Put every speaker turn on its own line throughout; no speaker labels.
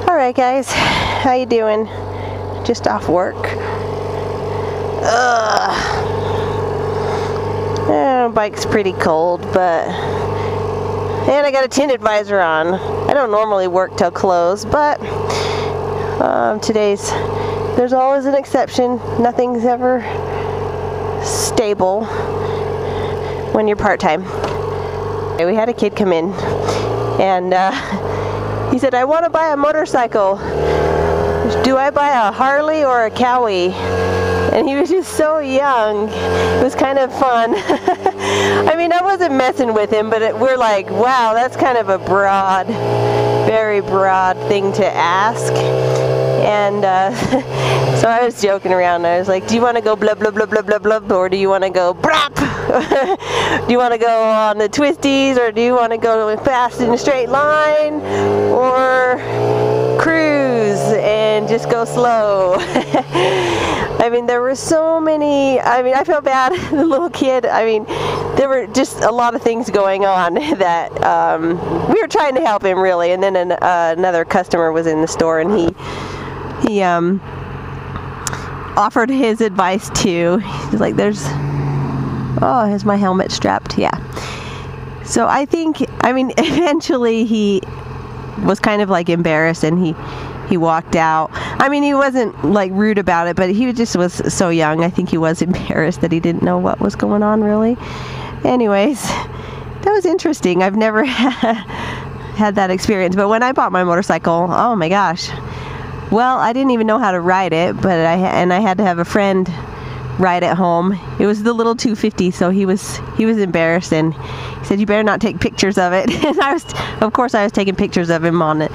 Alright guys, how you doing? Just off work. Bike's pretty cold, but and I got a tinted visor on. I don't normally work till close, but there's always an exception. Nothing's ever stable when you're part-time. We had a kid come in and he said, I want to buy a motorcycle. Do I buy a Harley or a Cowie? And he was just so young. It was kind of fun. I mean, I wasn't messing with him, but we're like, wow, that's kind of a broad, very broad thing to ask. And so I was joking around. I was like, do you want to go blah, blah, blah, blah, blah, blah, or do you want to go brap? Do you want to go on the twisties, or do you want to go fast in a straight line, or cruise and just go slow? I mean, there were so many, I mean, I felt bad, the little kid. I mean, there were just a lot of things going on that we were trying to help him, really. And then another customer was in the store, and he offered his advice too. He's like, here's my helmet strapped. Yeah. So I think, I mean, eventually he was kind of like embarrassed, and he walked out. I mean, he wasn't like rude about it, but he just was so young. I think he was embarrassed that he didn't know what was going on, really. Anyways, that was interesting. I've never had that experience, but when I bought my motorcycle, oh my gosh. Well, I didn't even know how to ride it, but I had to have a friend ride it home. It was the little 250, so he was embarrassed, and he said, you better not take pictures of it. And of course I was taking pictures of him on it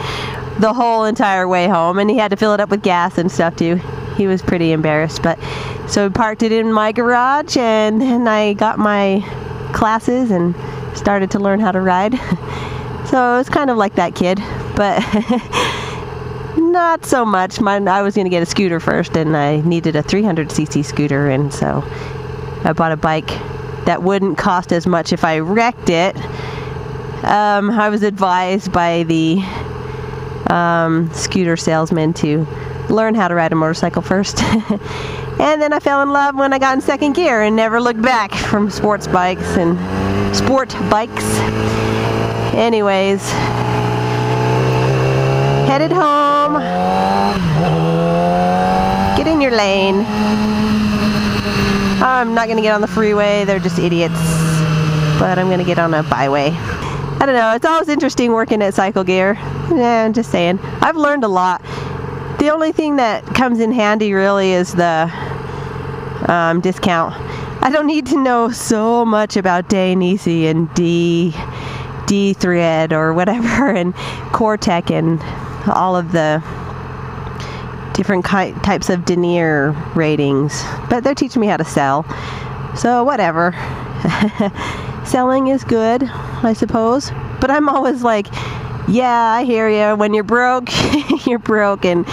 the whole entire way home, and he had to fill it up with gas and stuff too. He was pretty embarrassed, but so we parked it in my garage, and then I got my classes and started to learn how to ride. So it was kind of like that kid, but not so much. I was going to get a scooter first, and I needed a 300cc scooter, and so I bought a bike that wouldn't cost as much if I wrecked it. I was advised by the scooter salesman to learn how to ride a motorcycle first. And then I fell in love when I got in second gear and never looked back from sports bikes and sport bikes. Anyways, headed home. Get in your lane. I'm not going to get on the freeway. They're just idiots. But I'm going to get on a byway. I don't know. It's always interesting working at Cycle Gear. Yeah, I'm just saying. I've learned a lot. The only thing that comes in handy really is the discount. I don't need to know so much about Dainese and D-thread or whatever, and Core-Tech and all of the different types of denier ratings. But they're teaching me how to sell. So whatever. Selling is good, I suppose. But I'm always like, yeah, I hear you. When you're broke, you're broke, and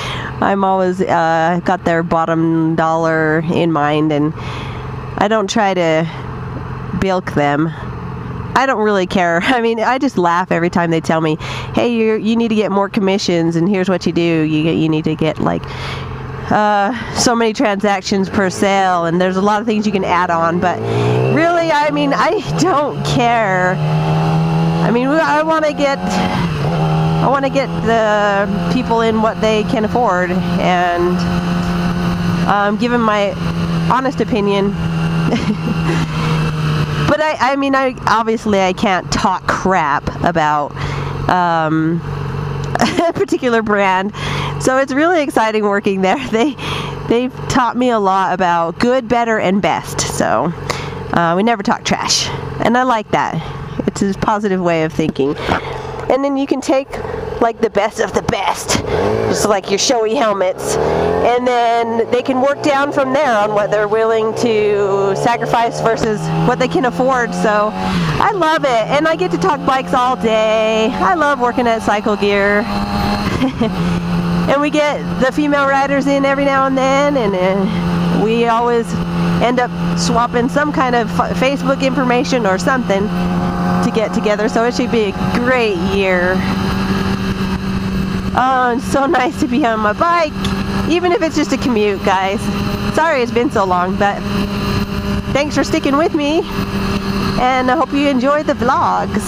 I'm always got their bottom dollar in mind, and I don't try to bilk them. I don't really care. I mean, I just laugh every time they tell me, hey, you need to get more commissions, and here's what you do. You need to get like so many transactions per sale, and there's a lot of things you can add on, but really, I mean, I don't care. I mean, I want to get the people in what they can afford, and give them my honest opinion. But I mean, obviously I can't talk crap about a particular brand. So it's really exciting working there. They've taught me a lot about good, better, and best. So we never talk trash, and I like that. It's a positive way of thinking. And then you can take like the best of the best, just like your showy helmets, and then they can work down from there on what they're willing to sacrifice versus what they can afford. So I love it, and I get to talk bikes all day. I love working at Cycle Gear. And we get the female riders in every now and then, and we always end up swapping some kind of Facebook information or something to get together, so it should be a great year. Oh, it's so nice to be on my bike, even if it's just a commute, guys. Sorry it's been so long, but thanks for sticking with me, and I hope you enjoy the vlogs.